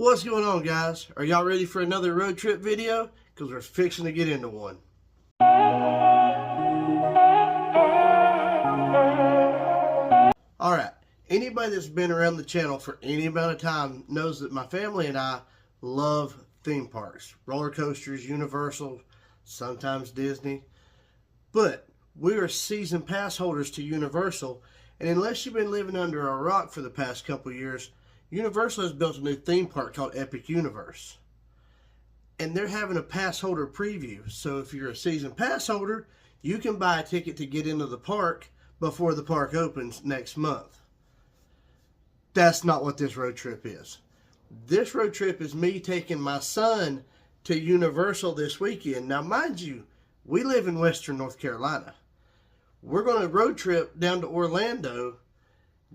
What's going on, guys? Are y'all ready for another road trip video? Because we're fixing to get into one. Alright, anybody that's been around the channel for any amount of time knows that my family and I love theme parks. Roller coasters, Universal, sometimes Disney. But we are season pass holders to Universal, and unless you've been living under a rock for the past couple years, Universal has built a new theme park called Epic Universe. And they're having a pass holder preview. So if you're a season pass holder, you can buy a ticket to get into the park before the park opens next month. That's not what this road trip is. This road trip is me taking my son to Universal this weekend. Now, mind you, we live in Western North Carolina. We're going to road trip down to Orlando,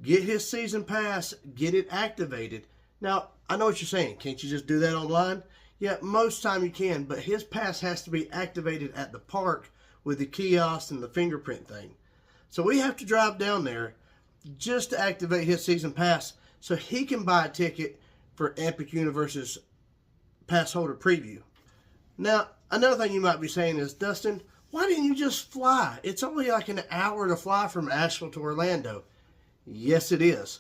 get his season pass, get it activated. Now, I know what you're saying. Can't you just do that online? Yeah, most time you can, but his pass has to be activated at the park with the kiosk and the fingerprint thing. So we have to drive down there just to activate his season pass so he can buy a ticket for Epic Universe's pass holder preview. Now, another thing you might be saying is, Dustin, why didn't you just fly? It's only like an hour to fly from Asheville to Orlando. Yes, it is.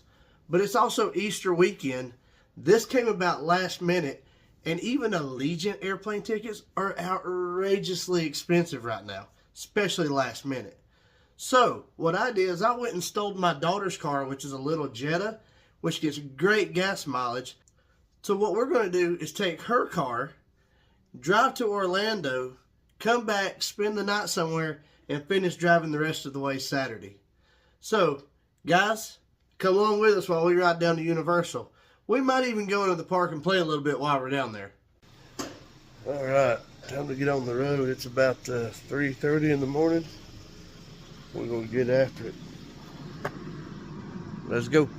But it's also Easter weekend. This came about last minute, and even Allegiant airplane tickets are outrageously expensive right now, especially last minute. So, what I did is I went and stole my daughter's car, which is a little Jetta, which gets great gas mileage. So what we're going to do is take her car, drive to Orlando, come back, spend the night somewhere, and finish driving the rest of the way Saturday. So, guys, come along with us while we ride down to Universal. We might even go into the park and play a little bit while we're down there. Alright, time to get on the road. It's about 3:30 in the morning. We're going to get after it. Let's go.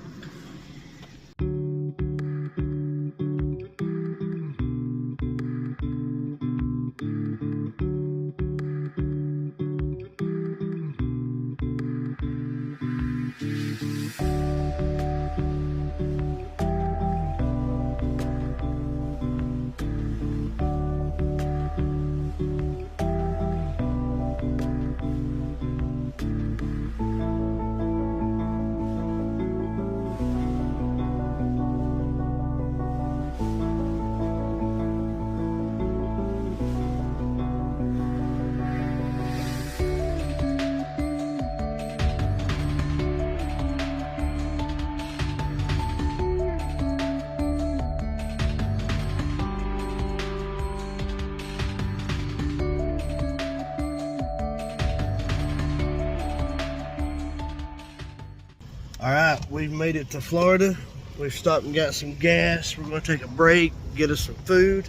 Alright, we've made it to Florida. We've stopped and got some gas. We're going to take a break, get us some food.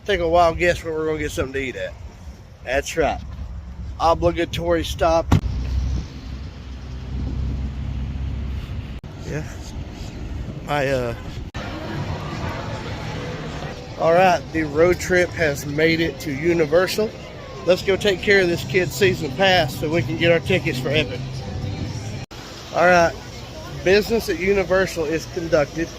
Take a wild guess where we're going to get something to eat at. That's right. Obligatory stop. Yeah. Alright, the road trip has made it to Universal. Let's go take care of this kid's season pass so we can get our tickets for Epic. Alright, business at Universal is conducted.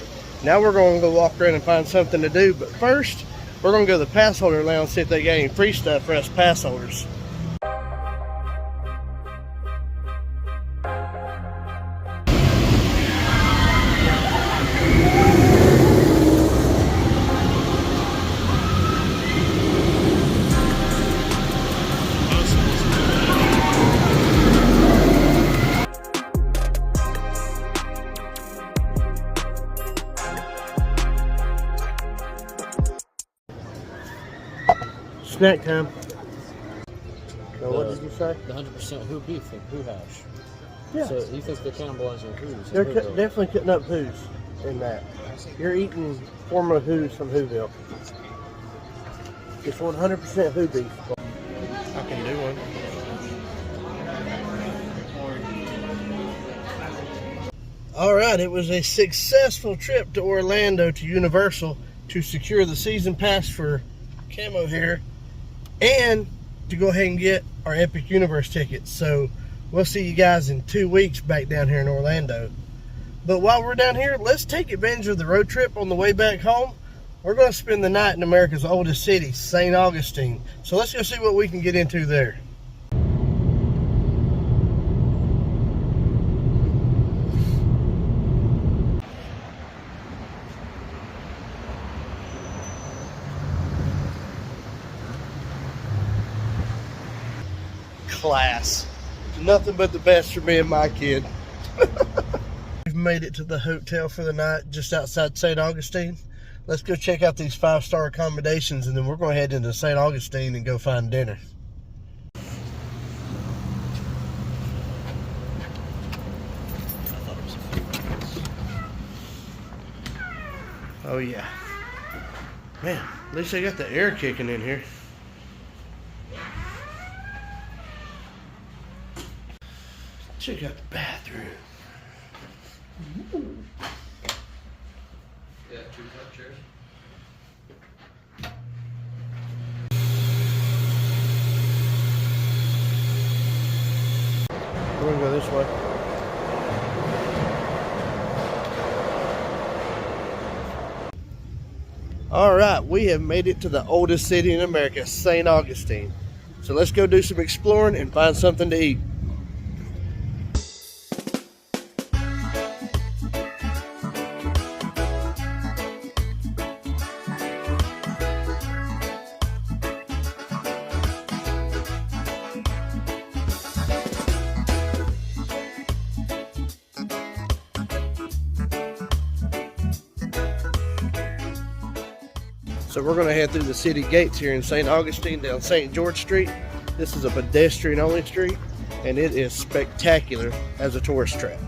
Now we're going to go walk around and find something to do. But first, we're going to go to the pass holder lounge and see if they got any free stuff for us pass holders. Snack time. So what did you say? The 100% who beef and who hash. Yeah. So you think they're cannibalizing who's? They're definitely cutting up who's in that. You're eating former who's from Whoville. It's 100% who beef. I can do one. Alright, it was a successful trip to Orlando to Universal to secure the season pass for Camo here and to go ahead and get our Epic Universe tickets. So we'll see you guys in 2 weeks back down here in Orlando. But while we're down here, let's take advantage of the road trip on the way back home. We're going to spend the night in America's oldest city, St. Augustine. So let's go see what we can get into there. Class. Nothing but the best for me and my kid. We've made it to the hotel for the night just outside St. Augustine. Let's go check out these 5-star accommodations, and then we're going to head into St. Augustine and go find dinner. Oh yeah. Man, at least they got the air kicking in here. Check out the bathroom. Ooh. Yeah, 2-cup chairs. We're gonna go this way. All right, we have made it to the oldest city in America, St. Augustine. So let's go do some exploring and find something to eat. So we're going to head through the city gates here in St. Augustine down St. George Street. This is a pedestrian only street, and it is spectacular as a tourist trap.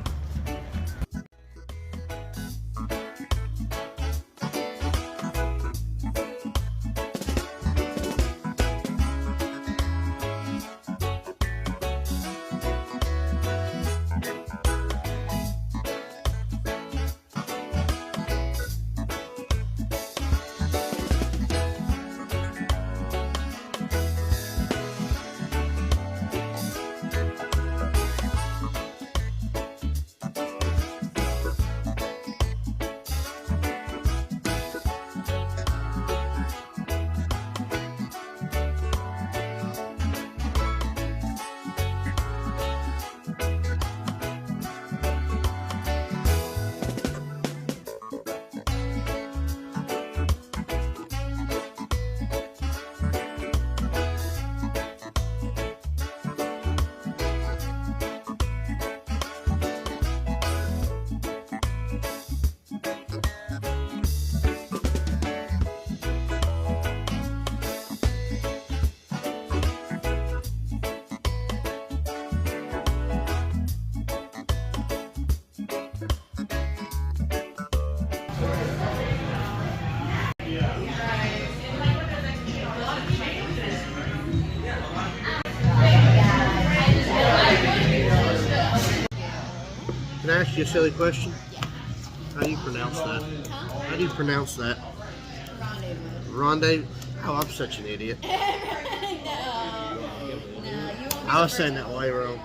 Can I ask you a silly question? How do you pronounce that? How do you pronounce that? Rendezvous. Oh, I'm such an idiot. No, you I was saying that way wrong.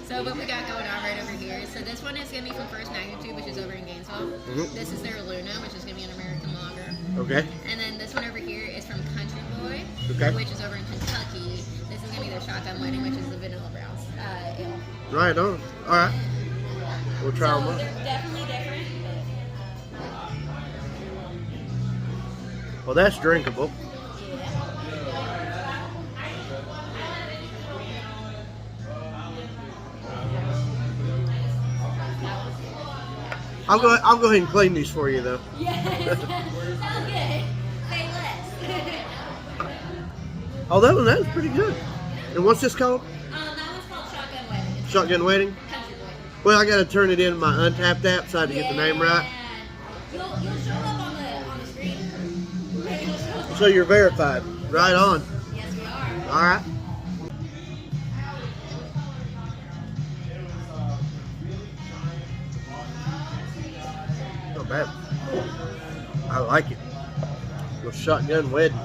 So what we got going on right over here. So this one is going to be from First Magnitude, which is over in Gainesville. This is their Luna, which is going to be an American lager. Okay. And then this one over here is from Country Boy, Okay. which is over in Kentucky. This is going to be their Shotgun Wedding, which is the Vanilla Browns ale. Right on. All right. We'll try So them out. they're definitely different. Well, that's drinkable. I'll go ahead and clean these for you though. Yes. Sounds good. Say less. Oh, that was pretty good. And what's this called? That one's called Shotgun Wedding. It's Shotgun Wedding? Country Boy. Well, I got to turn it in my Untapped app so I can get the name right. You'll show up on the screen. You'll show up. So you're verified. Right on. Yes, we are. All right. Not bad. I like it. Little Shotgun Wedding.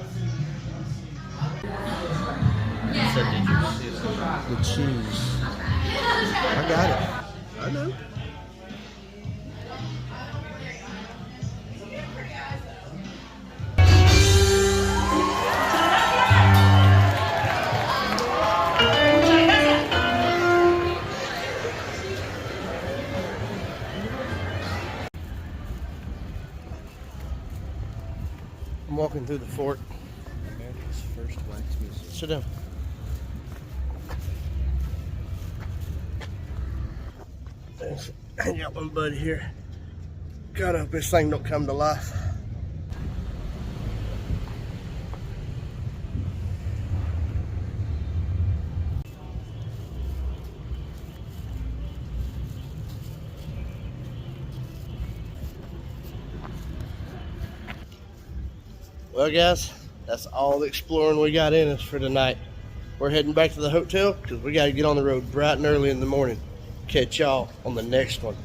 Said, did you see that? The cheese. I got it. I know. I'm walking through the fort. America's first wax museum. Sit down. I got one buddy here. God, I hope this thing don't come to life. Well, guys, that's all the exploring we got in us for tonight. We're heading back to the hotel because we got to get on the road bright and early in the morning. Catch y'all on the next one.